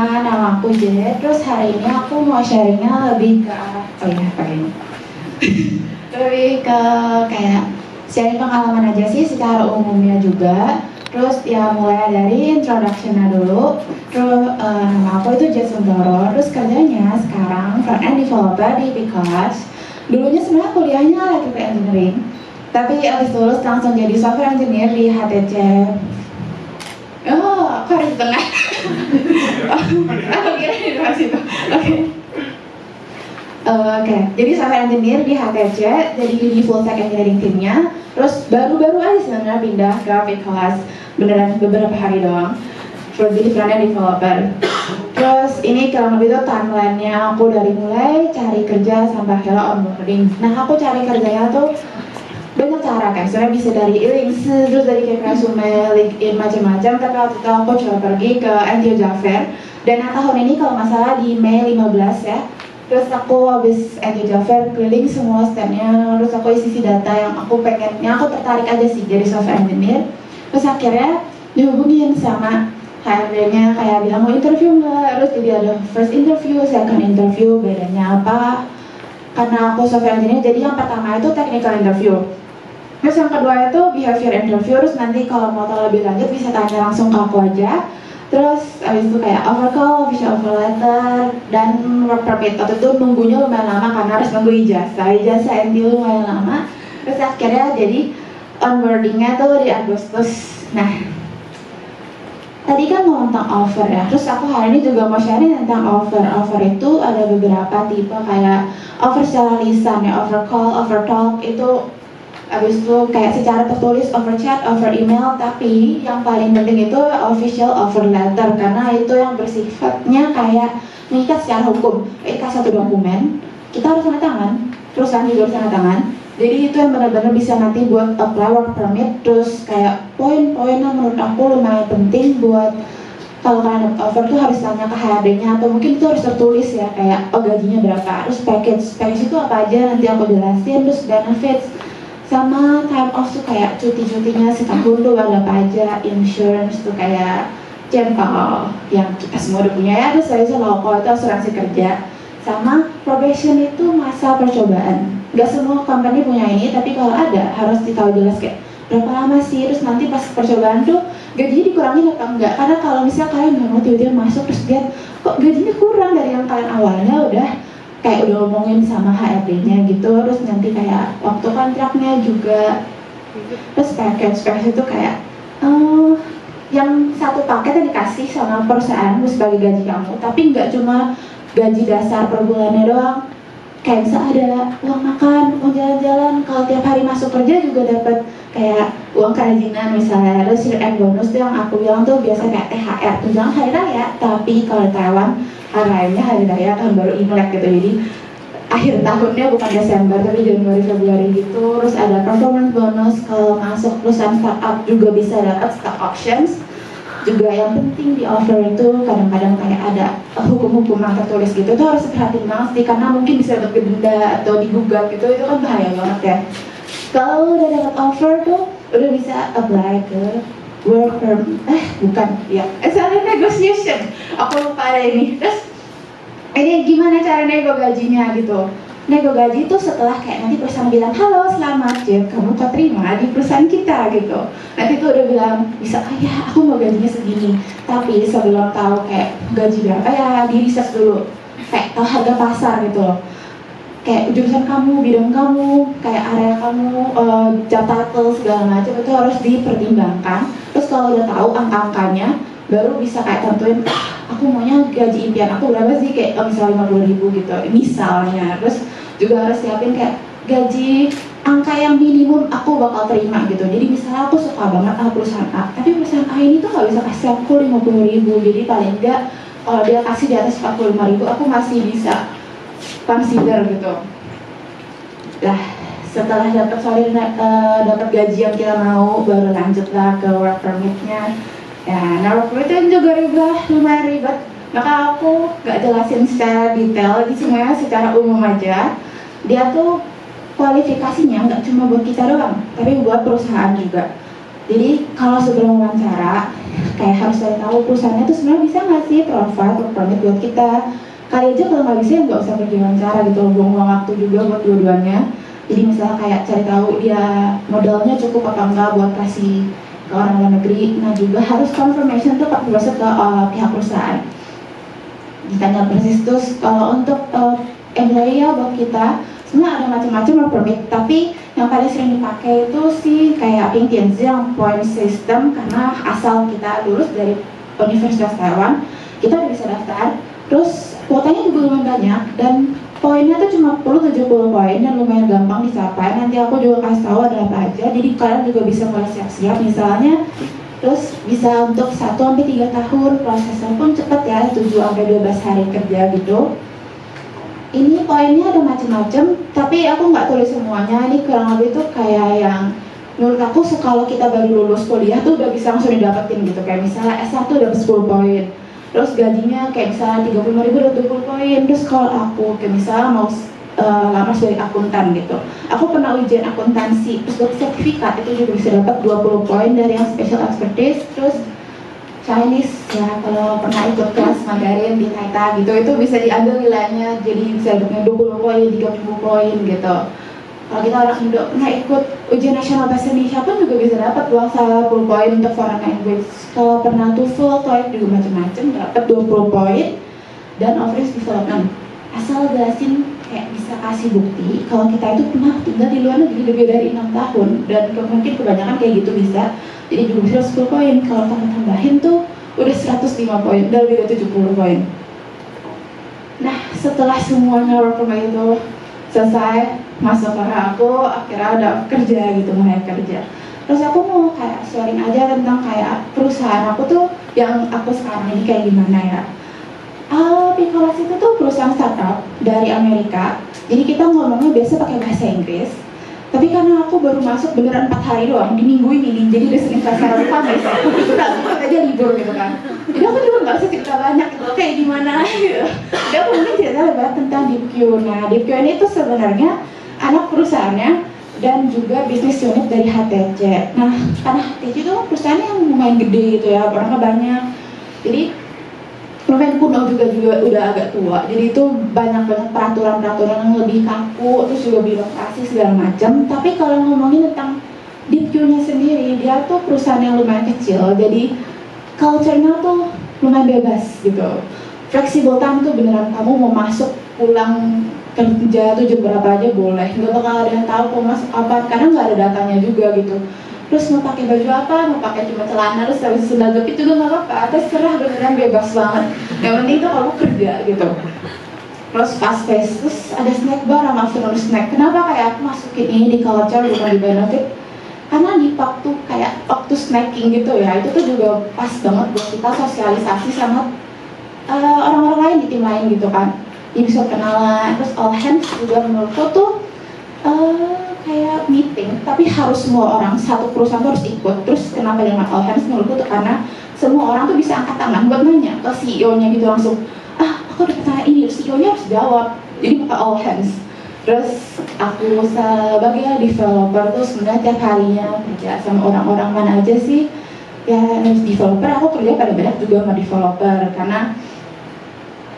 semua, nama aku Jet. Terus hari ini aku mau sharingnya lebih ke arah, lebih ke kayak sharing pengalaman aja sih secara umumnya juga. Terus ya mulai dari introduction-nya dulu. Terus nama aku itu Jet Suntoro. Terus kerjanya sekarang front end developer di Because. Dulunya sebenarnya kuliahnya electrical engineering, tapi abis lulus langsung jadi software engineer di HTC. Oh, aku harus di tengah. Aku kira di luar situ. Oke. Jadi software engineer di HTC, jadi di full stack engineering timnya. Terus baru-baru aja sebenarnya pindah ke Because, beneran beberapa hari doang. Terus jadi front-end developer. Terus ini kurang lebih tuh timeline-nya aku dari mulai cari kerja sampai akhirnya onboarding. Nah, aku cari kerjanya tuh banyak cara kan, sebenarnya bisa dari e-links, terus dari kayak resume, LinkedIn, macam-macam. Tapi waktu itu aku coba pergi ke NTU Javer. Dan tahun ini kalau nggak salah di Mei 15 ya. Terus aku habis NTU Javer keliling semua stand-nya. Terus aku isi data yang aku pengen, yang aku tertarik aja sih jadi software engineer. Terus akhirnya dihubungin sama HRD-nya, kayak bilang mau interview nggak. Terus jadi ada first interview, second interview, bedanya apa? Karena aku software engineer, jadi yang pertama itu technical interview. Terus yang kedua itu behavior interview. Terus nanti kalau mau tahu lebih lanjut bisa tanya langsung ke aku aja. Terus abis itu kayak offer call, official offer letter, dan work permit. Waktu itu nunggunya lumayan lama karena harus nunggu ijazah NTU lumayan lama. Terus akhirnya jadi onboardingnya tuh di Agustus. Nah, tadi kan ngomong tentang offer ya. Terus aku hari ini juga mau sharing tentang offer. Offer itu ada beberapa tipe, kayak offer secara lisan ya, offer call, offer talk. Itu habis itu kayak secara tertulis, offer chat, offer email. Tapi yang paling penting itu official offer letter, karena itu yang bersifatnya kayak mengikat secara hukum. Ikat satu dokumen, kita harus tanda tangan, perusahaan juga harus tanda tangan. Jadi itu yang benar-benar bisa nanti buat apply work permit. Terus kayak poin-poin yang menurut aku lumayan penting buat kalau kalian dapat offer tuh harus tanya ke HRD-nya, atau mungkin itu harus tertulis ya, kayak gajinya berapa, terus package itu apa aja nanti aku jelasin. Terus benefits sama time off tuh kayak cuti-cutinya setahun tuh ada apa aja, insurance tuh kayak jempol yang kita semua udah punya ya. Terus saya loko itu asuransi kerja, sama probation itu masa percobaan. Gak semua company punya ini, tapi kalau ada harus ditahu jelas kayak berapa lama sih. Terus nanti pas percobaan tuh gajinya dikurangin atau enggak, karena kalau misalnya kalian nggak mau tiba-tiba masuk terus lihat kok gajinya kurang dari yang kalian awalnya udah ngomongin sama HRD-nya gitu. Terus nanti kayak waktu kontraknya juga. Terus package itu kayak yang satu paket yang dikasih sama perusahaan sebagai gaji kamu, tapi nggak cuma gaji dasar per bulannya doang. Kayak bisa ada uang makan, uang jalan-jalan. Kalau tiap hari masuk kerja juga dapat kayak uang kerajinan misalnya. Terus year-end bonus tuh yang aku bilang tuh biasa kayak THR, tunjangan hari raya. Tapi kalau di Taiwan hari rayanya hari raya tahun baru Imlek gitu, jadi akhir tahunnya bukan Desember tapi Januari Februari gitu. Terus ada performance bonus, kalau masuk perusahaan startup juga bisa dapat stock options. Juga yang penting di offer itu kadang-kadang kayak ada hukum-hukum yang tertulis gitu, itu harus perhatiin banget sih, karena mungkin bisa dapat denda atau digugat gitu, itu kan bahaya banget ya. Kalau udah dapat offer tuh udah bisa apply ke work permit, salary negotiation. Aku lupa ada ini. Terus ini gimana cara nego gajinya gitu. Nego gaji itu setelah kayak nanti perusahaan bilang, halo selamat Jet, kamu keterima di perusahaan kita gitu. Nanti tuh udah bilang, bisa ya aku mau gajinya segini. Tapi sebelum tahu kayak gaji berapa ya di research dulu, kayak tahu harga pasar gitu loh. Kayak jurusan kamu, bidang kamu, kayak area kamu, job title segala macam itu harus dipertimbangkan. Terus kalau udah tahu angka-angkanya, baru bisa kayak tentuin, aku maunya gaji impian aku berapa sih, kayak misalnya 50.000 gitu misalnya. Terus juga harus siapin kayak gaji angka yang minimum aku bakal terima gitu. Jadi misalnya aku suka banget sama perusahaan A, tapi perusahaan A ini tuh gak bisa kasih aku 50.000. Jadi paling enggak kalau dia kasih di atas 45.000 aku masih bisa consider gitu. Lah setelah dapat gaji yang kita mau, baru lanjutlah ke work permitnya. Ya, nah work permit juga lumayan ribet. Maka aku gak jelasin secara detail, jadi semuanya secara umum aja. Dia tuh kualifikasinya nggak cuma buat kita doang, tapi buat perusahaan juga. Jadi kalau sebelum wawancara, kayak harus cari tahu perusahaannya tuh sebenarnya bisa nggak sih provide work permit buat kita. Kali aja kalau nggak bisa ya nggak usah pergi wawancara gitu, buang-buang waktu juga buat dua-duanya. Jadi misalnya kayak cari tahu dia modalnya cukup apa enggak buat kasih ke orang luar negeri. Nah juga harus confirmation tuh proses ke pihak perusahaan. Ditanya persis terus kalau untuk employee ya buat kita sebenarnya ada macam-macam work permit, tapi yang paling sering dipakai itu sih kayak yang point system, karena asal kita lulus dari Universitas Taiwan kita udah bisa daftar, terus kuotanya juga lumayan banyak dan poinnya tuh cuma 70 poin dan lumayan gampang dicapai. Nanti aku juga kasih tahu ada apa aja, jadi kalian juga bisa mulai siap-siap misalnya. Terus bisa untuk 1-3 tahun, prosesnya pun cepat ya, 7-12 hari kerja gitu. Ini poinnya ada macam-macam, tapi aku nggak tulis semuanya. Ini kurang lebih tuh kayak yang menurut aku kalau kita baru lulus kuliah tuh udah bisa langsung didapetin gitu. Kayak misalnya S1 dapat 10 poin, terus gajinya kayak misalnya 35.000 dapat 20 poin. Terus kalau aku kayak misalnya mau lamar sebagai akuntan gitu, aku pernah ujian akuntansi, terus dapat sertifikat, itu juga bisa dapat 20 poin dari yang special expertise. Terus Chinese ya, kalau pernah ikut kelas Mandarin di Taita gitu, itu bisa diambil nilainya jadi bisa dapat 20 poin, 30 poin gitu. Kalau kita orang Indo pernah ikut ujian nasional bahasa Indonesia pun juga bisa dapat 20 poin untuk foreign language. Kalau pernah TOEFL, TOEIC juga macam-macam dapat 20 poin. Dan office development, asal jelasin kayak bisa kasih bukti kalau kita itu pernah tinggal di luar negeri lebih dari 6 tahun, dan mungkin kebanyakan kayak gitu bisa, jadi juga bisa 10 poin. Kalau kamu tambahin tuh udah 105 poin, udah lebih dari 70 poin. Nah setelah semuanya work permit itu selesai, masuk ke aku, akhirnya udah kerja gitu, mulai kerja. Terus aku mau kayak sharing aja tentang kayak perusahaan aku tuh yang aku sekarang ini kayak gimana ya. Picolas itu tuh perusahaan startup dari Amerika. Jadi kita ngomongnya biasa pakai bahasa Inggris. Tapi karena aku baru masuk beneran 4 hari doang di minggu ini, jadi udah Senin Selasa Rabu Kamis, udah aja libur gitu kan. Jadi aku juga nggak usah cerita banyak gitu, kayak gimana gitu. Jadi aku mungkin cerita lebih tentang DeepQ. Nah, DeepQ ini tuh sebenarnya anak perusahaannya dan juga bisnis unit dari HTC. Nah, karena HTC itu perusahaan yang lumayan gede gitu ya, orangnya banyak. Jadi lumayan kuno juga udah agak tua, jadi itu banyak peraturan-peraturan yang lebih kaku, terus juga birokrasi segala macam. Tapi kalau ngomongin tentang DeepQ-nya sendiri, dia tuh perusahaan yang lumayan kecil, jadi culture-nya tuh lumayan bebas gitu. Flexible time tuh beneran kamu mau masuk pulang kerja tuh jam berapa aja boleh, nggak bakal ada yang tahu mau masuk apa, karena nggak ada datanya juga gitu. Terus mau pakai baju apa, mau pakai cuma celana terus habis sendal jepit juga nggak apa-apa, terserah, beneran bebas banget. Yang penting itu kamu kerja gitu. Terus fast pace, terus ada snack bar sama afternoon snack. Kenapa kayak aku masukin ini di culture bukan di benefit? Karena di waktu snacking gitu ya, itu tuh juga pas banget buat kita sosialisasi sama orang-orang lain di tim lain gitu kan. Jadi bisa kenalan, terus all hands juga menurutku tuh kayak meeting, tapi harus semua orang satu perusahaan tuh harus ikut. Terus kenapa dengan all hands menurutku tuh karena semua orang tuh bisa angkat tangan buat nanya ke CEO-nya gitu langsung, aku udah pertanyaan ini, CEO-nya harus jawab, jadi pakai all hands. Terus aku sebagai developer tuh sebenarnya tiap harinya kerja sama orang-orang mana aja sih ya, developer aku kerja pada banyak juga sama developer, karena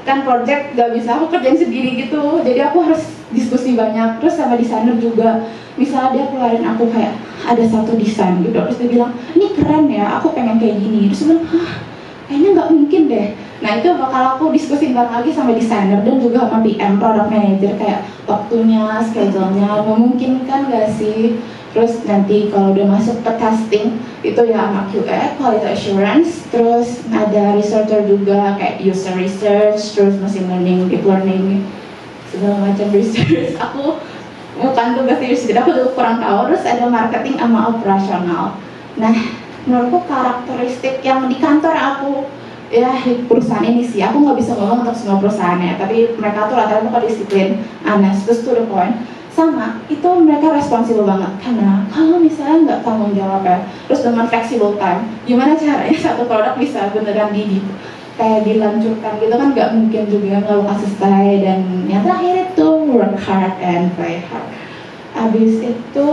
kan project gak bisa aku kerjain sendiri gitu, jadi aku harus diskusi banyak. Terus sama desainer juga, misalnya dia keluarin aku kayak ada satu desain gitu, terus dia bilang ini keren ya, aku pengen kayak gini, terus bilang kayaknya nggak mungkin deh. Nah itu bakal aku diskusi bareng lagi sama desainer dan juga sama PM, product manager, kayak waktunya, schedule-nya memungkinkan gak sih. Terus nanti kalau udah masuk ke testing itu ya sama QA, quality assurance. Terus ada researcher juga kayak user research, terus machine learning, deep learning, segala macam research. Aku bukan tugas research, jadi aku tuh kurang tahu. Terus ada marketing sama operasional. Nah menurutku karakteristik yang di kantor aku ya di perusahaan ini sih, aku nggak bisa ngomong untuk semua perusahaannya, tapi mereka tuh rata-rata disiplin, honest, terus to the point. Sama, itu mereka responsibel banget, karena kalau misalnya nggak tanggung jawab ya, terus dengan flexible time, gimana caranya satu produk bisa beneran kayak diluncurkan gitu kan, nggak mungkin juga nggak bakal selesai. Dan yang terakhir itu work hard and play hard. Abis itu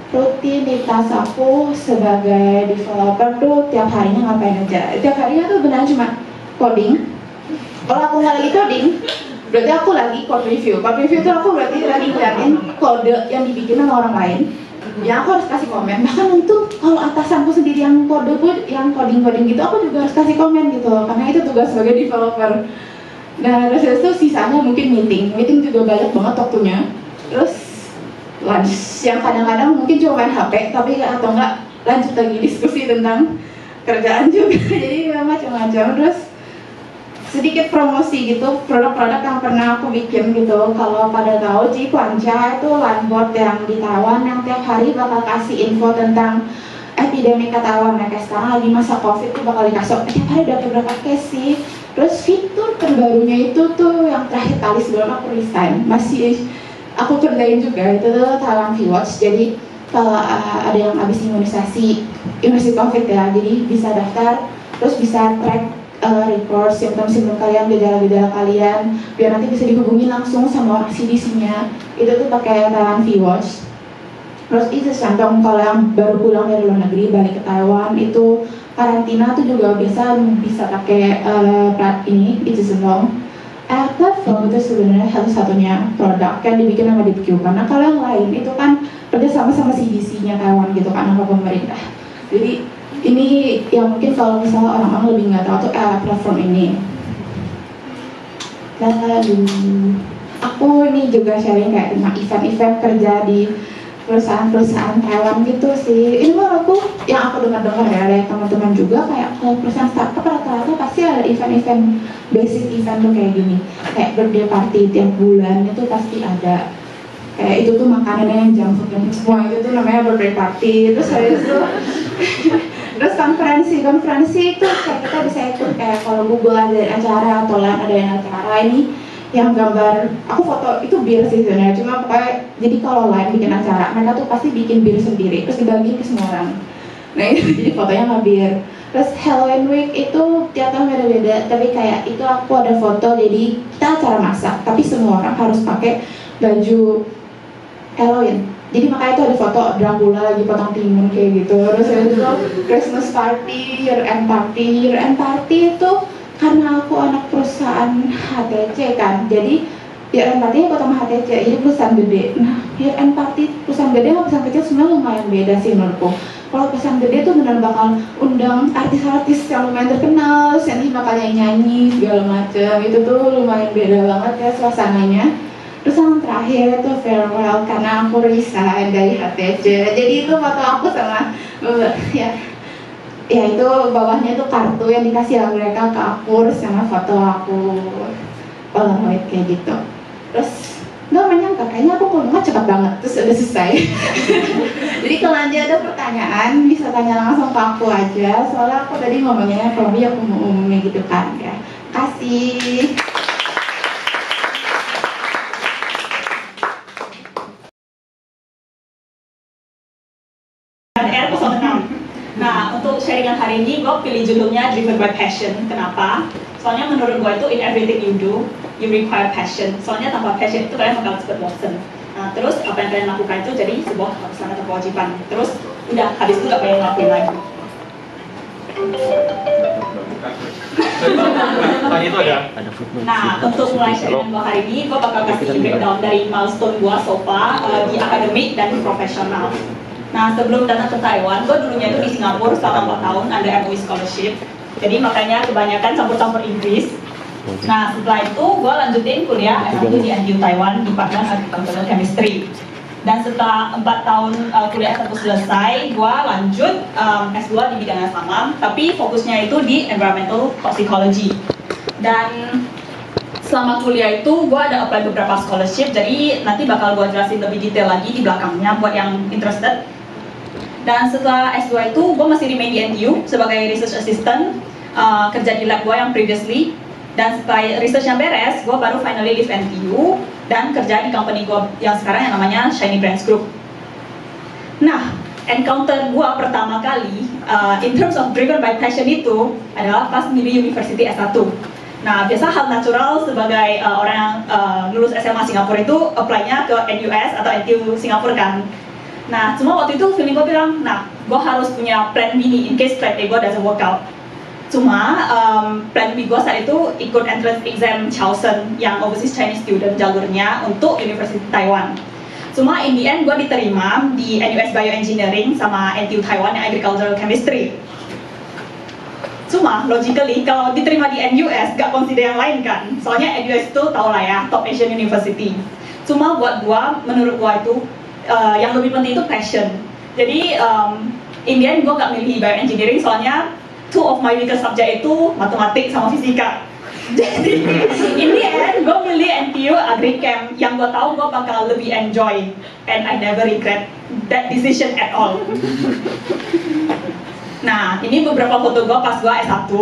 rutinitas aku sebagai developer tuh tiap harinya ngapain aja. Tiap harinya tuh benar cuma coding. Kalau aku nggak lagi coding, berarti aku lagi code review. Code review itu aku berarti lagi ngeliatin kode yang dibikin sama orang lain. Ya aku harus kasih komen. Bahkan untuk kalau atasanku sendiri yang kode pun, yang coding gitu, aku juga harus kasih komen gitu loh. Karena itu tugas sebagai developer. Nah, terus itu sisanya mungkin meeting juga banyak banget waktunya. Terus lunch yang kadang-kadang mungkin cuma main HP, tapi atau enggak lanjut lagi diskusi tentang kerjaan juga. Jadi macam-macam. Terus sedikit promosi gitu, produk-produk yang pernah aku bikin gitu. Kalau pada tahu Cipanca itu landboard yang di Taiwan yang tiap hari bakal kasih info tentang epidemi ke Taiwan. Kayak sekarang lagi masa COVID tuh bakal dikasih tiap hari udah berapa case sih. Terus fitur terbarunya itu tuh yang terakhir kali sebelum aku resign masih aku kerjain juga, itu tuh Taiwan V-Watch. Jadi kalau ada yang habis imunisasi COVID ya, jadi bisa daftar, terus bisa track record simptom-simptom kalian, gejala-gejala kalian, biar nanti bisa dihubungi langsung sama orang CDC-nya. Itu tuh pakai Taiwan V-Watch. Terus itu contoh kalau yang baru pulang dari luar negeri balik ke Taiwan itu karantina tuh juga bisa pakai ini itu semua. Platform itu sebenarnya satu-satunya produk yang dibikin sama DeepQ, karena kalau yang lain itu kan kerja sama CDC-nya Taiwan gitu kan, sama pemerintah. Jadi ini yang mungkin kalau misalnya orang-orang lebih nggak tahu tuh platform ini. Lalu aku ini juga sharing kayak tentang event-event kerja di perusahaan-perusahaan Taiwan gitu sih. Ini menurutku yang aku dengar-dengar ya dari teman-teman juga, kayak kalau perusahaan startup rata-rata pasti ada event-event, basic event tuh kayak gini, kayak birthday party tiap bulan itu pasti ada. Kayak itu tuh makanannya yang junk food semua, itu tuh namanya birthday party. Terus habis itu terus konferensi itu kayak kita bisa ikut, kayak kalau Google ada acara atau lain ada yang acara ini yang gambar, aku foto itu bir sih sebenarnya, cuma pokoknya jadi kalau lain bikin acara mereka tuh pasti bikin bir sendiri terus dibagiin ke semua orang. Nah itu jadi fotonya sama bir. Terus Halloween Week itu tiap tahun beda-beda, tapi kayak itu aku ada foto, jadi kita acara masak tapi semua orang harus pakai baju Halloween. Jadi makanya itu ada foto Dracula lagi potong timun kayak gitu. Terus itu Christmas party, year end party itu karena aku anak perusahaan HTC kan, jadi year end party aku sama HTC, jadi perusahaan gede. Nah year end party perusahaan gede sama perusahaan kecil sebenarnya lumayan beda sih menurutku. Kalau perusahaan gede tuh benar bakal undang artis-artis yang lumayan terkenal, nanti bakal nyanyi segala macam, itu tuh lumayan beda banget ya suasananya. Terus yang terakhir itu farewell, karena aku resign dari HTC, jadi itu foto aku sama ya itu bawahnya itu kartu yang dikasih sama mereka ke aku, terus sama foto aku Polaroid kayak gitu. Terus nggak menyangka, kayaknya aku ngomongnya cepat banget, terus udah selesai. Jadi kalau nanti ada pertanyaan bisa tanya langsung ke aku aja, soalnya aku tadi ngomongnya kalau aku mau umumnya gitu kan ya. Kasih. Nah, untuk sharingan hari ini, gue pilih judulnya Driven by Passion. Kenapa? Soalnya menurut gue itu in everything you do, you require passion. Soalnya tanpa passion itu kalian bakal cepet bosen. Nah, terus apa yang kalian lakukan itu jadi sebuah keharusan atau kewajiban. Terus udah habis itu gak pengen lakuin lagi. Nah, untuk mulai sharingan gue hari ini, gue bakal kasih breakdown dari milestone gue so far di akademik dan di profesional. Nah, sebelum datang ke Taiwan, gue dulunya itu di Singapura selama 4 tahun under MOE Scholarship. Jadi makanya kebanyakan campur-campur Inggris. Nah, setelah itu gue lanjutin kuliah S1 di NTU Taiwan, Department Agricultural Chemistry. Dan setelah 4 tahun kuliah S1 selesai, gue lanjut S2 di bidang yang sama, tapi fokusnya itu di Environmental Toxicology. Dan selama kuliah itu gue ada apply beberapa scholarship, jadi nanti bakal gue jelasin lebih detail lagi di belakangnya buat yang interested. Dan setelah S2 itu gue masih remain di NTU sebagai research assistant, kerja di lab gue yang previously. Dan setelah research yang beres, gue baru finally leave NTU dan kerja di company gue yang sekarang yang namanya Shiny Brands Group. Nah, encounter gue pertama kali in terms of driven by passion itu adalah pas milih University S1. Nah, biasa hal natural sebagai orang yang lulus SMA Singapura itu apply-nya ke NUS atau NTU Singapura kan. Nah, cuma waktu itu feeling gue bilang, nah, gue harus punya plan B nih in case plan A gue doesn't work out. Cuma plan B gue saat itu ikut entrance exam Charleston yang overseas Chinese student jalurnya untuk University Taiwan. Cuma in the end gue diterima di NUS Bioengineering sama NTU Taiwan yang Agricultural Chemistry. Cuma logically kalau diterima di NUS gak consider yang lain kan, soalnya NUS itu tau lah ya, top Asian University. Cuma buat gue, menurut gue itu yang lebih penting itu passion. Jadi in the end gue gak milih bioengineering soalnya two of my weakest subject itu matematik sama fisika. Jadi in the end gue milih NTU Agrichem yang gue tahu gue bakal lebih enjoy, and I never regret that decision at all. Nah, ini beberapa foto gue pas gue S1.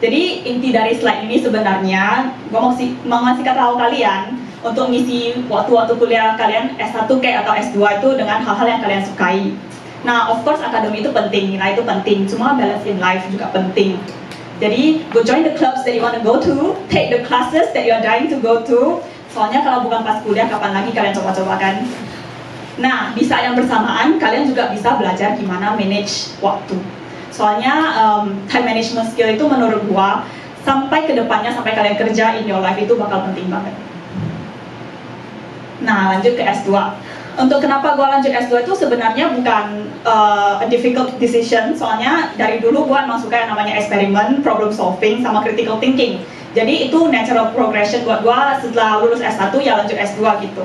Jadi inti dari slide ini sebenarnya gue mau ngasih tahu kalian untuk ngisi waktu-waktu kuliah kalian S1 kayak atau S2 itu dengan hal-hal yang kalian sukai. Nah, of course akademi itu penting, nilai itu penting, cuma balance in life juga penting. Jadi, go join the clubs that you want to go to, take the classes that you are dying to go to. Soalnya kalau bukan pas kuliah, kapan lagi kalian coba-coba kan? Nah, di saat yang bersamaan, kalian juga bisa belajar gimana manage waktu. Soalnya time management skill itu menurut gua sampai ke depannya, sampai kalian kerja in your life itu bakal penting banget. Nah, lanjut ke S2. Untuk kenapa gue lanjut S2 itu sebenarnya bukan a difficult decision, soalnya dari dulu gue emang suka yang namanya eksperimen, problem solving, sama critical thinking. Jadi itu natural progression buat gue setelah lulus S1 ya lanjut S2 gitu.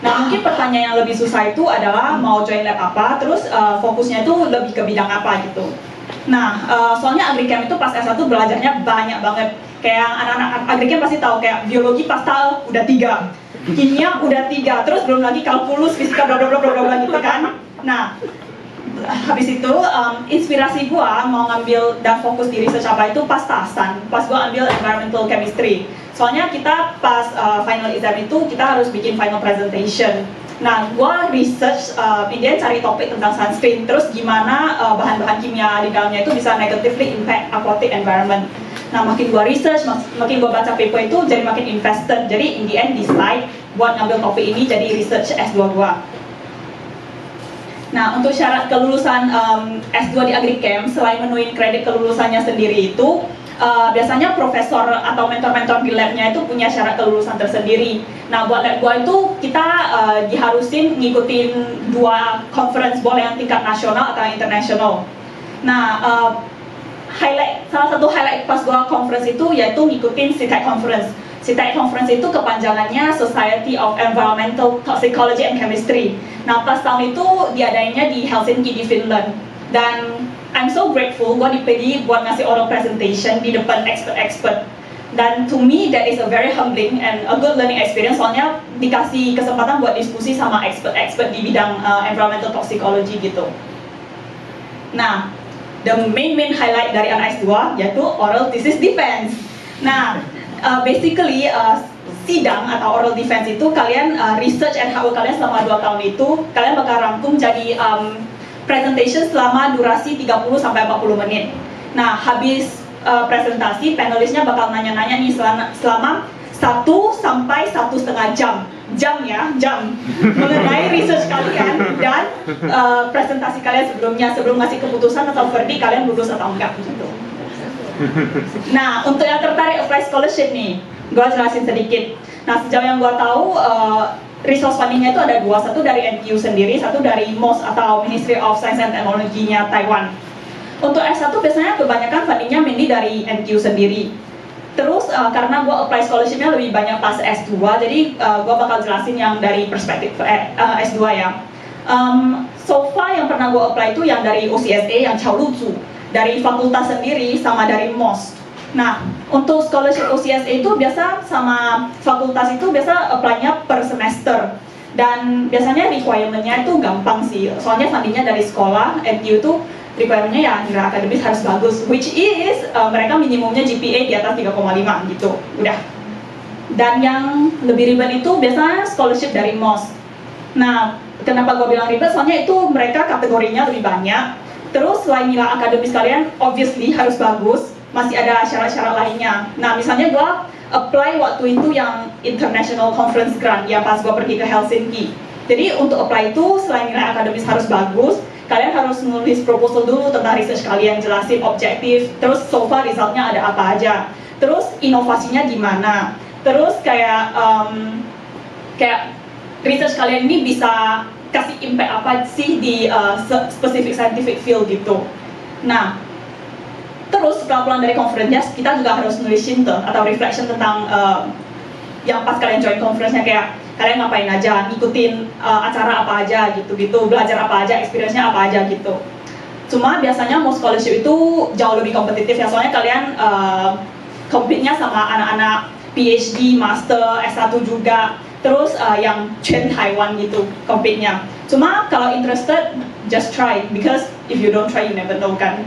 Nah, mungkin pertanyaan yang lebih susah itu adalah mau join lab apa, terus fokusnya itu lebih ke bidang apa gitu. Nah, soalnya Agrichem itu pas S1 belajarnya banyak banget. Kayak anak-anak Agrichem pasti tahu kayak biologi pasal udah 3. Kimia udah 3, terus belum lagi kalkulus, fisika, bla bla bla bla bla gitu kan. Nah, habis itu inspirasi gua mau ngambil dan fokus di research apa itu pas tasan, pas gua ambil environmental chemistry. Soalnya kita pas final exam itu kita harus bikin final presentation. Nah, gua research Indian cari topik tentang sunscreen, terus gimana bahan-bahan kimia di dalamnya itu bisa negatively impact aquatic environment. Nah, makin gua research, makin gua baca paper itu jadi makin invested. Jadi in the end decide buat ngambil topik ini jadi research S2 gua. Nah, untuk syarat kelulusan S2 di Agrichem, selain menuin kredit kelulusannya sendiri itu, biasanya profesor atau mentor-mentor di labnya itu punya syarat kelulusan tersendiri. Nah, buat lab gua itu kita diharusin ngikutin 2 conference boleh yang tingkat nasional atau internasional. Nah, salah satu highlight pas gua conference itu yaitu ngikutin CTEC conference. CTEC conference itu kepanjangannya Society of Environmental Toxicology and Chemistry. Nah, pas tahun itu diadainnya di Helsinki di Finland. Dan I'm so grateful gua dipilih buat ngasih oral presentation di depan expert-expert. Dan to me that is a very humbling and a good learning experience, soalnya dikasih kesempatan buat diskusi sama expert-expert di bidang environmental toxicology gitu. Nah, the main highlight dari anak S2 yaitu oral thesis defense. Nah, basically sidang atau oral defense itu kalian research and hard work kalian selama 2 tahun itu kalian bakal rangkum jadi presentation selama durasi 30 sampai 40 menit. Nah, habis presentasi panelisnya bakal nanya-nanya nih selama 1 sampai 1,5 jam. Jam mengenai research kalian dan presentasi kalian sebelumnya, sebelum ngasih keputusan atau verdict kalian lulus atau enggak gitu. Nah, untuk yang tertarik apply scholarship nih, gue jelasin sedikit. Nah, sejauh yang gue tahu resource fundingnya itu ada 2, satu dari NTU sendiri, satu dari MOS atau Ministry of Science and Technology-nya Taiwan. Untuk S1 biasanya kebanyakan fundingnya mainly dari NTU sendiri. Terus karena gue apply scholarship-nya lebih banyak pas S2, jadi gue bakal jelasin yang dari perspektif S2 ya. So far yang pernah gue apply itu yang dari OCSA, yang Chaoluzu, dari fakultas sendiri sama dari MOS. Nah, untuk scholarship OCSA itu biasa sama fakultas itu biasa apply-nya per semester. Dan biasanya requirement-nya itu gampang sih, soalnya fundingnya dari sekolah, NTU itu requirement-nya ya nilai akademis harus bagus, which is mereka minimumnya GPA di atas 3,5 gitu, udah. Dan yang lebih ribet itu biasanya scholarship dari MOS. Nah, kenapa gue bilang ribet? Soalnya itu mereka kategorinya lebih banyak. Terus selain nilai akademis kalian obviously harus bagus, masih ada syarat-syarat lainnya. Nah, misalnya gue apply waktu itu yang International Conference Grant, ya pas gue pergi ke Helsinki. Jadi untuk apply itu selain nilai akademis harus bagus, kalian harus nulis proposal dulu tentang research kalian, jelasin objektif, terus so far resultnya ada apa aja, terus inovasinya gimana, terus kayak research kalian ini bisa kasih impact apa sih di specific scientific field gitu. Nah, terus setelah pulang dari conference-nya, kita juga harus nulis synthos atau reflection tentang yang pas kalian join conference-nya, kayak kalian ngapain aja, ngikutin acara apa aja gitu-gitu, belajar apa aja, experience-nya apa aja gitu. Cuma biasanya mau scholarship itu jauh lebih kompetitif ya, soalnya kalian compete-nya sama anak-anak PhD, Master, S1 juga, terus yang Chen Taiwan gitu compete-nya. Cuma kalau interested, just try, because if you don't try, you never know kan.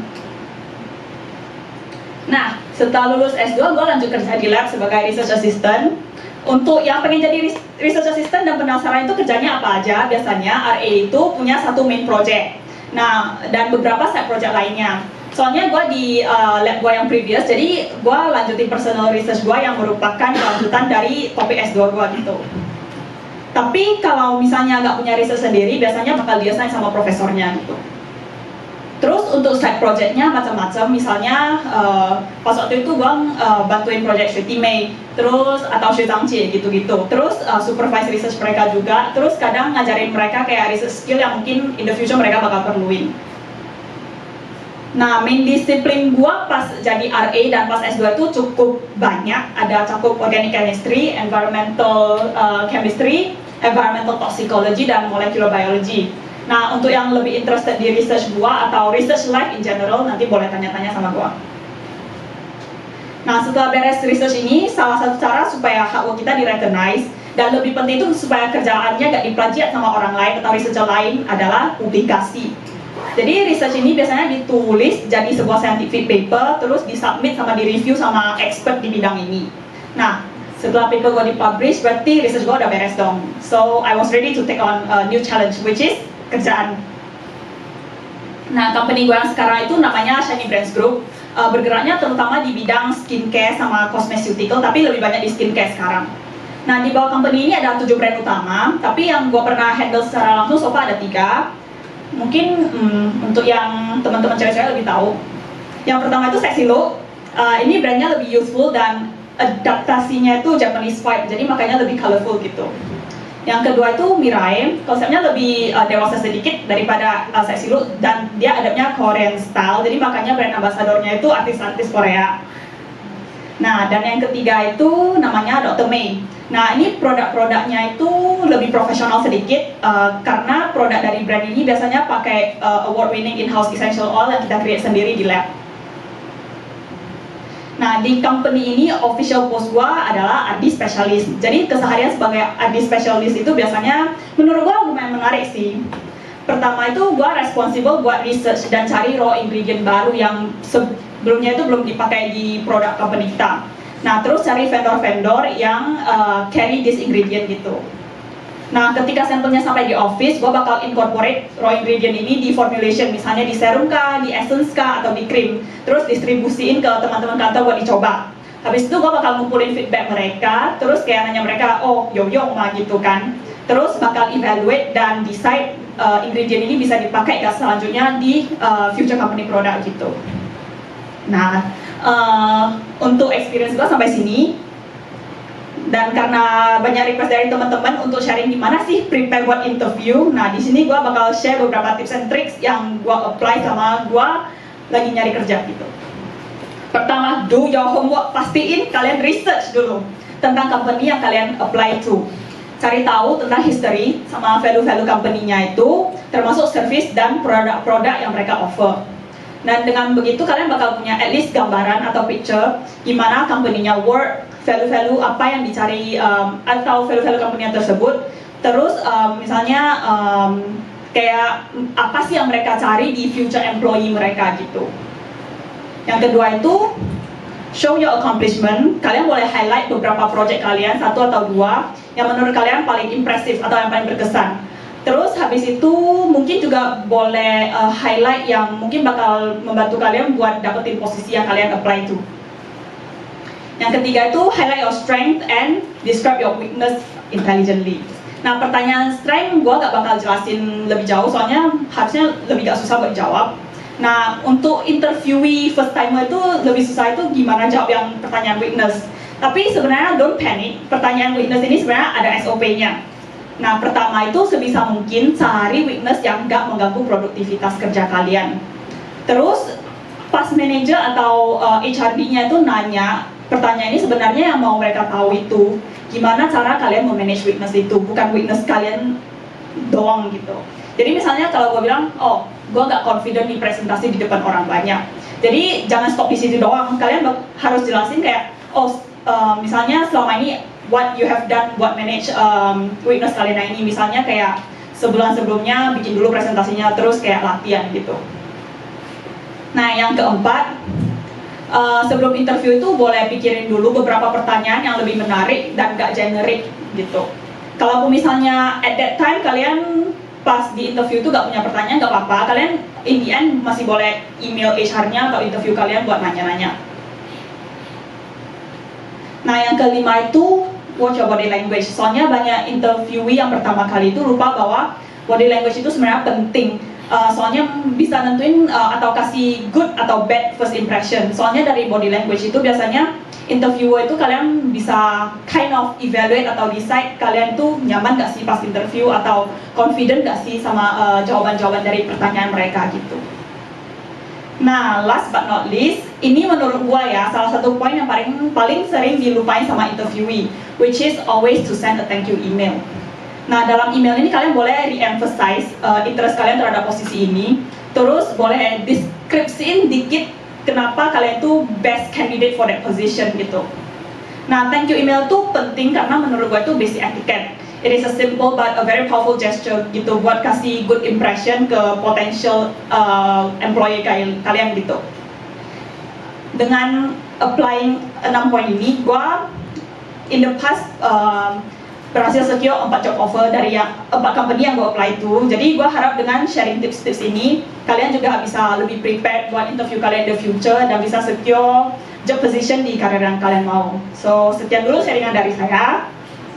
Nah, setelah lulus S2, gue lanjut kerja di lab sebagai research assistant. Untuk yang pengen jadi research assistant dan penasaran itu kerjanya apa aja, biasanya RA itu punya satu main project. Nah, dan beberapa side project lainnya. Soalnya gue di lab gue yang previous, jadi gue lanjutin personal research gue yang merupakan kelanjutan dari topik S2 gue gitu. Tapi kalau misalnya nggak punya research sendiri, biasanya bakal diassign sama profesornya gitu. Terus untuk side projectnya macam-macam, misalnya pas waktu itu gue bantuin project Shruti Mei, terus atau Xu Zhangqie gitu-gitu. Terus supervise research mereka juga, terus kadang ngajarin mereka kayak research skill yang mungkin in the future mereka bakal perluin. Nah, main disiplin gue pas jadi RA dan pas S2 itu cukup banyak, ada cakup organic chemistry, environmental chemistry, environmental toxicology, dan molecular biology. Nah, untuk yang lebih interested di research gua atau research life in general, nanti boleh tanya-tanya sama gua. Nah, setelah beres research ini, salah satu cara supaya hard work kita di-recognize, dan lebih penting itu supaya kerjaannya gak diplagiat sama orang lain atau researcher lain, adalah publikasi. Jadi research ini biasanya ditulis jadi sebuah scientific paper, terus disubmit sama di-review sama expert di bidang ini. Nah, setelah paper gua di-publish, berarti research gua udah beres dong. So, I was ready to take on a new challenge, which is kerjaan. Nah, company gue yang sekarang itu namanya Shiny Brands Group, bergeraknya terutama di bidang skincare sama cosmeceutical, tapi lebih banyak di skincare sekarang. Nah, di bawah company ini ada 7 brand utama, tapi yang gue pernah handle secara langsung so far ada 3. Mungkin untuk yang teman-teman cewek-cewek lebih tahu. Yang pertama itu Sexy Look, ini brandnya lebih youthful dan adaptasinya itu Japanese vibe, jadi makanya lebih colorful gitu. Yang kedua itu Mirai, konsepnya lebih dewasa sedikit daripada Sexy Look, dan dia adapnya Korean style, jadi makanya brand ambassadornya itu artis-artis Korea. Nah, dan yang ketiga itu namanya Dr. May. Nah, ini produk-produknya itu lebih profesional sedikit, karena produk dari brand ini biasanya pakai award-winning in-house essential oil yang kita create sendiri di lab. Nah, di company ini official post gua adalah R&D specialist. Jadi keseharian sebagai R&D specialist itu biasanya menurut gua lumayan menarik sih. Pertama itu gua responsible buat research dan cari raw ingredient baru yang sebelumnya itu belum dipakai di produk company kita. Nah, terus cari vendor-vendor yang carry this ingredient gitu. Nah, ketika sampelnya sampai di office, gue bakal incorporate raw ingredient ini di formulation, misalnya di serum kah, di essence kah, atau di cream. Terus distribusiin ke teman-teman kantor buat dicoba. Habis itu gue bakal ngumpulin feedback mereka, terus kayak nanya mereka, oh yo-yo mah gitu kan. Terus bakal evaluate dan decide ingredient ini bisa dipakai gak selanjutnya di future company product gitu. Nah, untuk experience gue sampai sini. Dan karena banyak request dari teman-teman untuk sharing gimana sih prepare buat interview, nah di sini gue bakal share beberapa tips and tricks yang gue apply sama gue lagi nyari kerja gitu. Pertama, do your homework, pastiin kalian research dulu tentang company yang kalian apply to. Cari tahu tentang history sama value-value company-nya itu, termasuk service dan produk-produk yang mereka offer. Dan dengan begitu kalian bakal punya at least gambaran atau picture gimana company-nya work, value-value apa yang dicari atau value-value company tersebut. Terus misalnya kayak apa sih yang mereka cari di future employee mereka gitu. Yang kedua itu show your accomplishment. Kalian boleh highlight beberapa project kalian, 1 atau 2 yang menurut kalian paling impresif atau yang paling berkesan. Terus habis itu mungkin juga boleh highlight yang mungkin bakal membantu kalian buat dapetin posisi yang kalian apply to. Yang ketiga itu highlight your strength and describe your weakness intelligently. Nah, pertanyaan strength gue gak bakal jelasin lebih jauh, soalnya harusnya lebih gak susah buat jawab. Nah, untuk interviewee first timer itu lebih susah itu gimana jawab yang pertanyaan weakness. Tapi sebenarnya don't panic, pertanyaan weakness ini sebenarnya ada SOP-nya. Nah, pertama itu sebisa mungkin cari weakness yang gak mengganggu produktivitas kerja kalian. Terus, pas manager atau HRD-nya itu nanya, pertanyaan ini sebenarnya yang mau mereka tahu itu gimana cara kalian memanage weakness itu, bukan weakness kalian doang gitu. Jadi misalnya kalau gue bilang, oh gue nggak confident di presentasi di depan orang banyak, jadi jangan stop di situ doang, kalian harus jelasin kayak, oh misalnya selama ini what you have done buat manage weakness kalian. Nah ini misalnya kayak sebulan sebelumnya bikin dulu presentasinya, terus kayak latihan gitu. Nah yang keempat, sebelum interview itu boleh pikirin dulu beberapa pertanyaan yang lebih menarik dan gak generik gitu. Kalau misalnya at that time kalian pas di interview itu gak punya pertanyaan, gak apa-apa, kalian in the end masih boleh email HR-nya atau interview kalian buat nanya-nanya. Nah yang kelima itu watch your body language. Soalnya banyak interviewee yang pertama kali itu lupa bahwa body language itu sebenarnya penting. Soalnya bisa nentuin atau kasih good atau bad first impression. Soalnya dari body language itu biasanya interviewer itu kalian bisa kind of evaluate atau decide kalian tuh nyaman gak sih pas interview atau confident gak sih sama jawaban-jawaban dari pertanyaan mereka gitu. Nah, last but not least, ini menurut gua ya salah satu poin yang paling sering dilupain sama interviewee, which is always to send a thank you email. Nah, dalam email ini kalian boleh re-emphasize interest kalian terhadap posisi ini. Terus boleh deskripsiin dikit kenapa kalian tuh best candidate for that position gitu. Nah, thank you email tuh penting karena menurut gue itu basic etiquette. It is a simple but a very powerful gesture gitu buat kasih good impression ke potential employee kalian gitu. Dengan applying 6 poin ini, gue in the past berhasil secure 4 job offer dari 4 company yang gue apply itu. Jadi gue harap dengan sharing tips-tips ini kalian juga bisa lebih prepared buat interview kalian in the future dan bisa secure job position di karir yang kalian mau. So sekian dulu sharingan dari saya.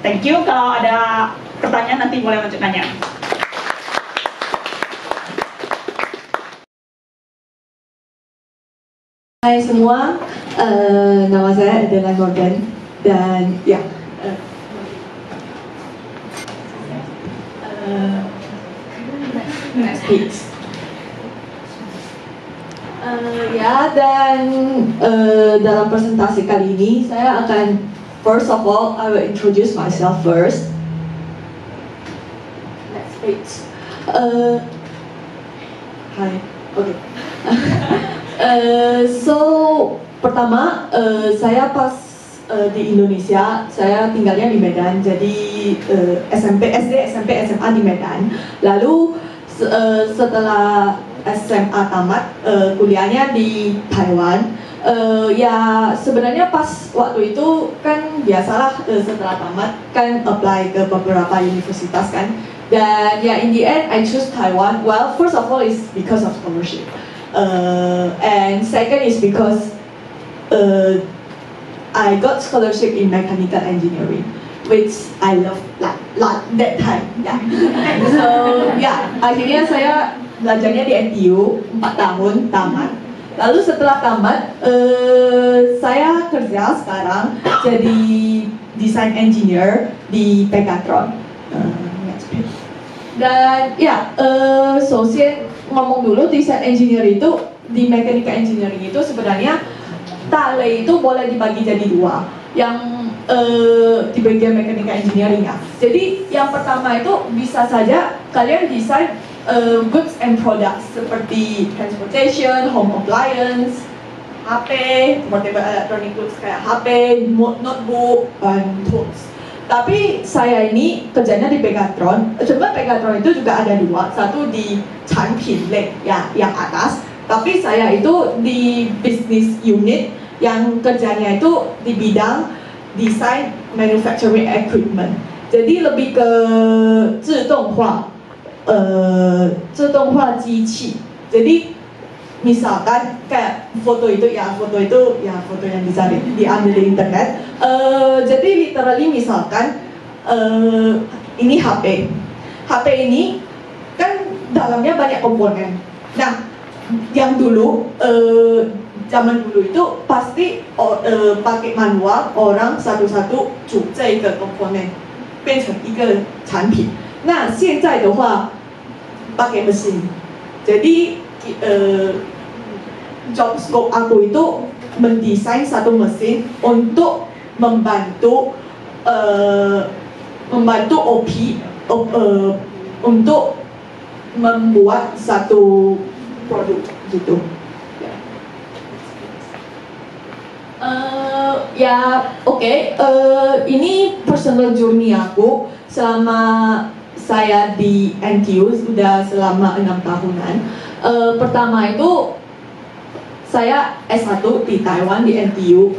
Thank you. Kalau ada pertanyaan nanti boleh lanjut nanya. Hai semua, nama saya adalah Morgan dan ya. Ya, dan dalam presentasi kali ini saya akan first of all I will introduce myself first. Next page. Hi, okay. So pertama saya pas di Indonesia, saya tinggalnya di Medan, jadi SMP, SD, SMP, SMA di Medan. Lalu setelah SMA tamat, kuliahnya di Taiwan. Ya sebenarnya pas waktu itu kan biasalah setelah tamat kan apply ke beberapa universitas kan. Dan ya in the end I choose Taiwan. Well, first of all is because of scholarship. And second is because I got scholarship in mechanical engineering, which I love like that time. Yeah. So yeah, akhirnya saya belajarnya di NTU 4 tahun tamat. Lalu setelah tamat, saya kerja sekarang jadi design engineer di Pegatron. Dan ya, ngomong dulu design engineer itu di mechanical engineering itu sebenarnya tale itu boleh dibagi jadi 2 yang di bagian mechanical engineering ya. Jadi yang pertama itu bisa saja kalian desain goods and products seperti transportation, home appliance, HP, portable electronic goods kayak HP, notebook, dan tools. Tapi saya ini kerjanya di Pegatron. Sebenarnya Pegatron itu juga ada 2, satu di Chanpin Lake ya, yang atas. Tapi saya itu di business unit yang kerjanya itu di bidang design manufacturing equipment. Jadi lebih ke 自动化机器. Jadi misalkan kayak foto itu ya foto yang diambil di internet. Jadi literally misalkan ini HP. HP ini kan dalamnya banyak komponen. Nah, yang dulu zaman dulu itu pasti pakai manual, orang satu-satu 组这一个 component 变成一个产品。那现在的话 pakai mesin. Jadi job scope aku itu mendesain satu mesin untuk membantu OP untuk membuat satu produk gitu. Ini personal journey aku selama saya di NTU sudah selama 6 tahunan. Pertama itu saya S1 di Taiwan di NTU.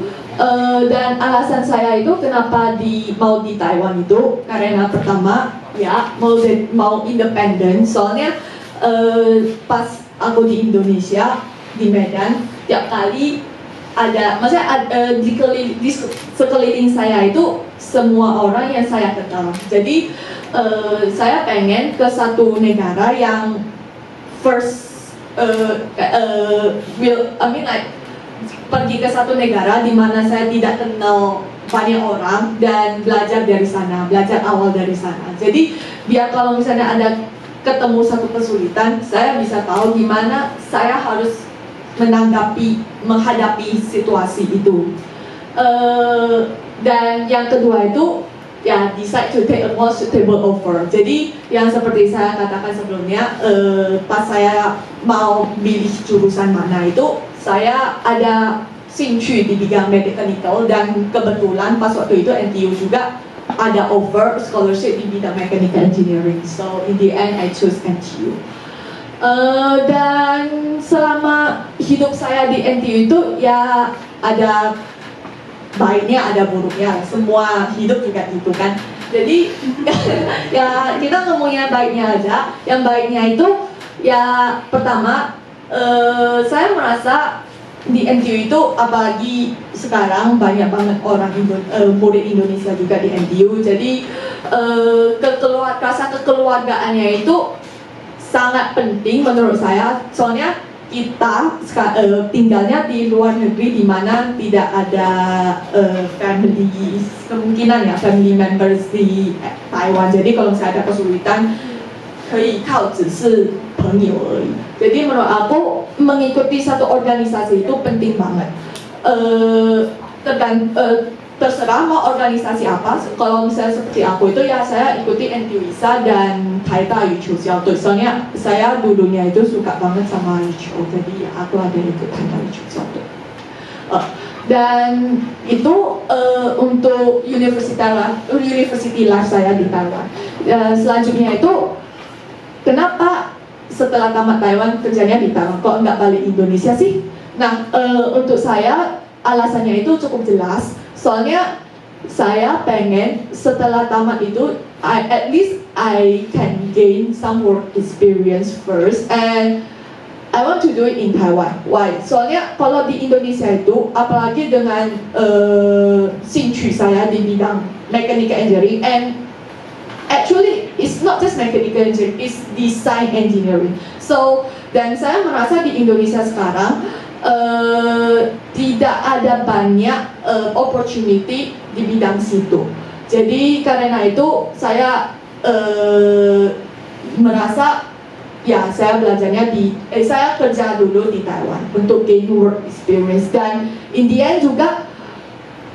Dan alasan saya itu kenapa mau di Taiwan itu karena pertama ya mau independen. Soalnya pas aku di Indonesia di Medan tiap kali di sekeliling saya itu semua orang yang saya kenal. Jadi saya pengen ke satu negara yang pergi ke satu negara di mana saya tidak kenal banyak orang dan belajar dari sana, belajar awal dari sana. Jadi biar kalau misalnya ada ketemu satu kesulitan, saya bisa tahu gimana saya harus menghadapi situasi itu. Dan yang kedua itu ya decide to take a more suitable offer. Jadi yang seperti saya katakan sebelumnya, pas saya mau pilih jurusan mana itu, saya ada兴趣di bidang mechanical dan kebetulan pas waktu itu NTU juga ada offer scholarship di bidang mechanical engineering. So in the end I choose NTU. Dan selama hidup saya di NTU itu ya ada baiknya ada buruknya, semua hidup juga gitu kan. Jadi ya kita ngomongin baiknya aja. Yang baiknya itu ya pertama saya merasa di NTU itu apalagi sekarang banyak banget orang murid Indonesia juga di NTU. Jadi rasa kekeluargaannya itu sangat penting menurut saya. Soalnya kita tinggalnya di luar negeri di mana tidak ada kemungkinan ya family members di Taiwan. Jadi kalau saya ada kesulitan, 可以靠只是朋友而已. Jadi menurut aku mengikuti satu organisasi itu penting banget. Terserah mau organisasi apa. Kalau misalnya seperti aku itu ya saya ikuti NTU ISA dan Taita Yuqiu Xiaotui. Soalnya saya dulunya itu suka banget sama Yuqiu, jadi aku ada ikut Taita Yuqiu Xiaotui. Dan itu untuk university life saya di Taiwan. Selanjutnya itu kenapa setelah tamat Taiwan kerjanya di Taiwan, kok nggak balik Indonesia sih? Nah, untuk saya alasannya itu cukup jelas. Soalnya saya pengen setelah tamat itu, at least I can gain some work experience first, and I want to do it in Taiwan. Why? Soalnya kalau di Indonesia itu, apalagi dengan 兴趣 saya di bidang mechanical engineering, and actually it's not just mechanical engineering, it's design engineering. So, dan saya merasa di Indonesia sekarang tidak ada banyak opportunity di bidang situ. Jadi karena itu saya merasa ya saya belajarnya saya kerja dulu di Taiwan untuk gain work experience, dan in the end juga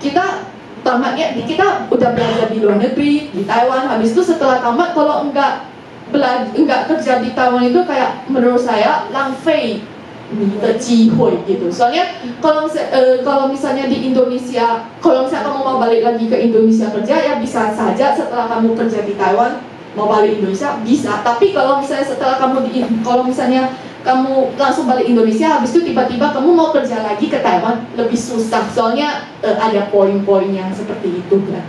kita tamatnya kita udah belajar di luar negeri di Taiwan. Habis itu setelah tamat kalau enggak kerja di Taiwan itu kayak menurut saya 浪费 的机会gitu. Soalnya kalau misalnya di Indonesia, kalau misalnya kamu mau balik lagi ke Indonesia kerja ya bisa saja setelah kamu kerja di Taiwan mau balik Indonesia bisa. Tapi kalau misalnya kalau misalnya kamu langsung balik Indonesia habis itu tiba-tiba kamu mau kerja lagi ke Taiwan lebih susah. Soalnya ada poin-poin yang seperti itu kan.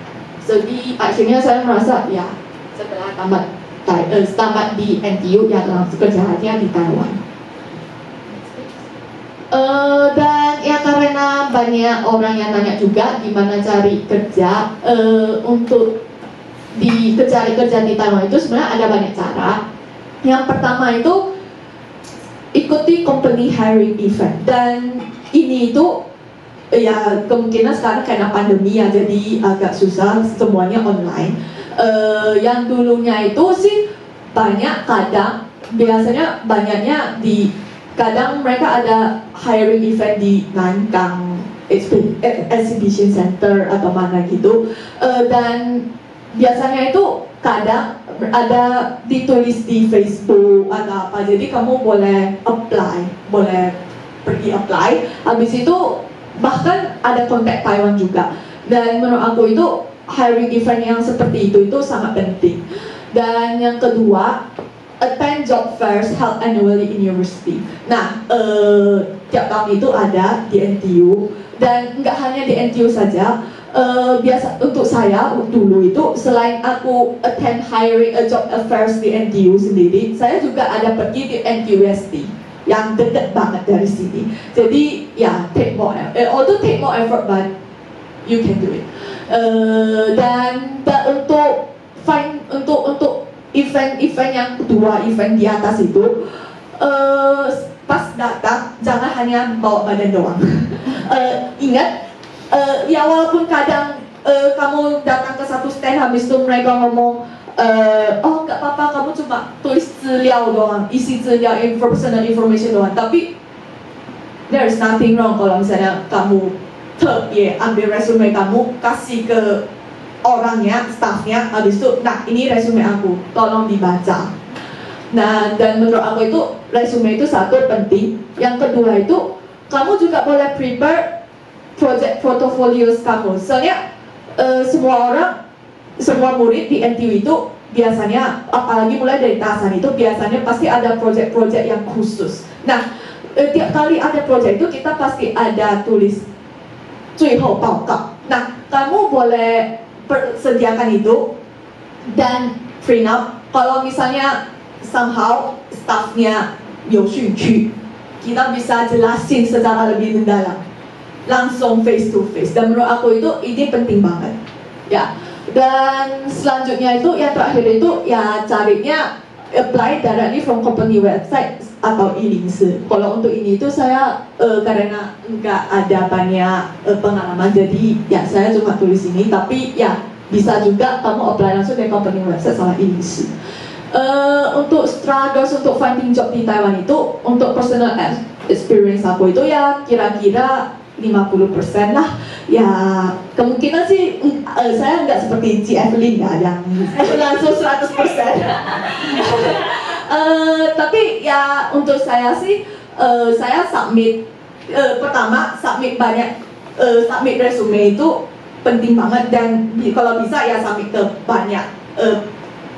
Jadi akhirnya saya merasa ya setelah tamat di NTU ya langsung kerja aja di Taiwan. Dan ya karena banyak orang yang nanya juga gimana cari kerja, untuk cari kerja di Taiwan itu sebenarnya ada banyak cara. Yang pertama itu ikuti company hiring event, dan ini itu ya kemungkinan sekarang karena pandemi ya jadi agak susah, semuanya online. Yang dulunya itu sih banyak, kadang biasanya banyaknya di kadang mereka ada hiring event di Nankang Exhibition Center atau mana gitu, dan biasanya itu kadang ada ditulis di Facebook atau apa, jadi kamu boleh pergi apply. Habis itu bahkan ada kontak Taiwan juga, dan menurut aku itu hiring event yang seperti itu sangat penting. Dan yang kedua, attend job fairs held annually in university. Nah, tiap tahun itu ada di NTU, dan nggak hanya di NTU saja. Biasa untuk saya dulu itu selain aku attend hiring job affairs di NTU sendiri, saya juga ada pergi di NTUST yang dekat banget dari sini. Jadi ya take more effort, but you can do it. Dan untuk event yang kedua, event di atas itu, pas datang jangan hanya bawa badan doang. Ingat, ya walaupun kadang kamu datang ke satu stand, habis itu mereka ngomong, oh nggak apa-apa, kamu cuma tulis资料doang, isi资料, personal information doang, tapi there is nothing wrong kalau misalnya kamu特别ambil resume kamu, kasih ke orangnya, staffnya, habis itu, nah ini resume aku, tolong dibaca. Nah, dan menurut aku itu resume itu satu penting. Yang kedua itu kamu juga boleh prepare project portfolios kamu. Soalnya semua murid di NTU itu biasanya, apalagi mulai dari tasan itu biasanya pasti ada project-project yang khusus. Nah, tiap kali ada project itu kita pasti ada tulis 最后报告. Nah, kamu boleh sediakan itu dan print out. Kalau misalnya somehow staffnya 有兴趣, kita bisa jelasin secara lebih mendalam, langsung face to face. Dan menurut aku itu ini penting banget ya. Dan selanjutnya itu yang terakhir itu ya carinya apply directly from company website atau e-links. Kalau untuk ini itu saya karena nggak ada banyak pengalaman, jadi ya saya cuma tulis ini, tapi ya bisa juga kamu apply langsung dari company website sama e-links. Untuk struggles untuk finding job di Taiwan itu, untuk personal experience aku itu ya kira-kira 50% lah. Ya kemungkinan sih saya nggak seperti Ci Evelyn ya yang langsung 100%. Tapi ya untuk saya sih saya submit pertama submit resume itu penting banget, dan kalau bisa ya submit ke banyak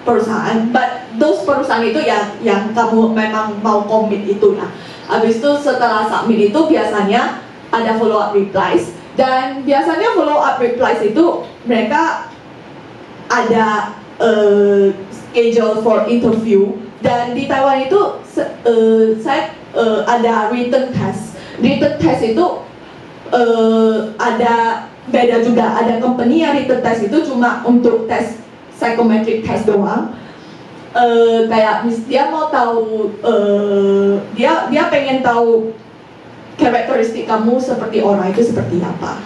perusahaan. But those perusahaan itu ya yang kamu memang mau komit itu ya. Habis itu setelah submit itu biasanya ada follow up replies, dan biasanya follow up replies itu mereka ada schedule for interview. Dan di Taiwan itu saya ada written test. Written test itu ada beda juga. Ada company yang written test itu cuma untuk tes psychometric test doang. Kayak dia mau tahu, dia pengen tahu karakteristik kamu seperti orang itu seperti apa.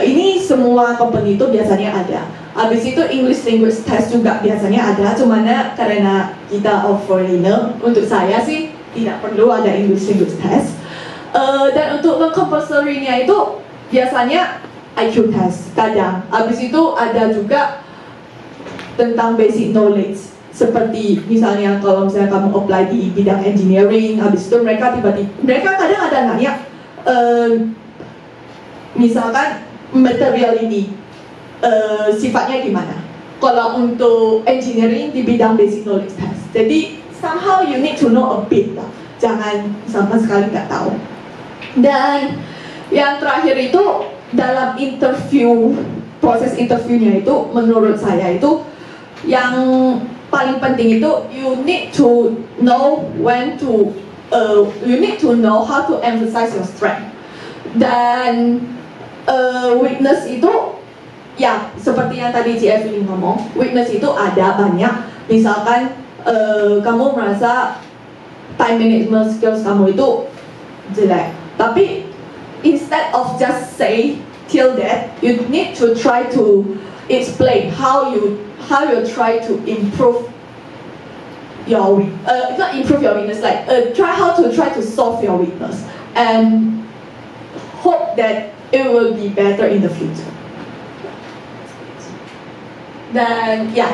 Ini semua company itu biasanya ada. Habis itu English language test juga biasanya ada, cuman karena kita foreigner, untuk saya sih tidak perlu ada English language test. Dan untuk non-compulsory-nya itu biasanya IQ test kadang. Habis itu ada juga tentang basic knowledge, seperti misalnya kalau misalnya kamu apply di bidang engineering, habis itu mereka kadang ada nanya, misalkan material ini sifatnya gimana. Kalau untuk engineering di bidang basic knowledge test, jadi somehow you need to know a bit lah, jangan sama sekali nggak tahu. Dan yang terakhir itu dalam interview, proses interviewnya itu menurut saya itu yang paling penting itu you need to know how to emphasize your strength. Dan weakness itu ya seperti yang tadi Ci Evelyn ngomong, weakness itu ada banyak. Misalkan kamu merasa time management skills kamu itu jelek, tapi instead of just say till that, you need to try to explain how you try to improve your not improve your weakness, like try to solve your weakness and hope that it will be better in the future. Dan ya,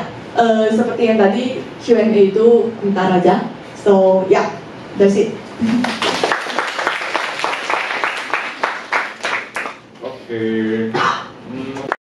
seperti yang tadi Q&A itu bentar aja. So yeah, that's it. Oke.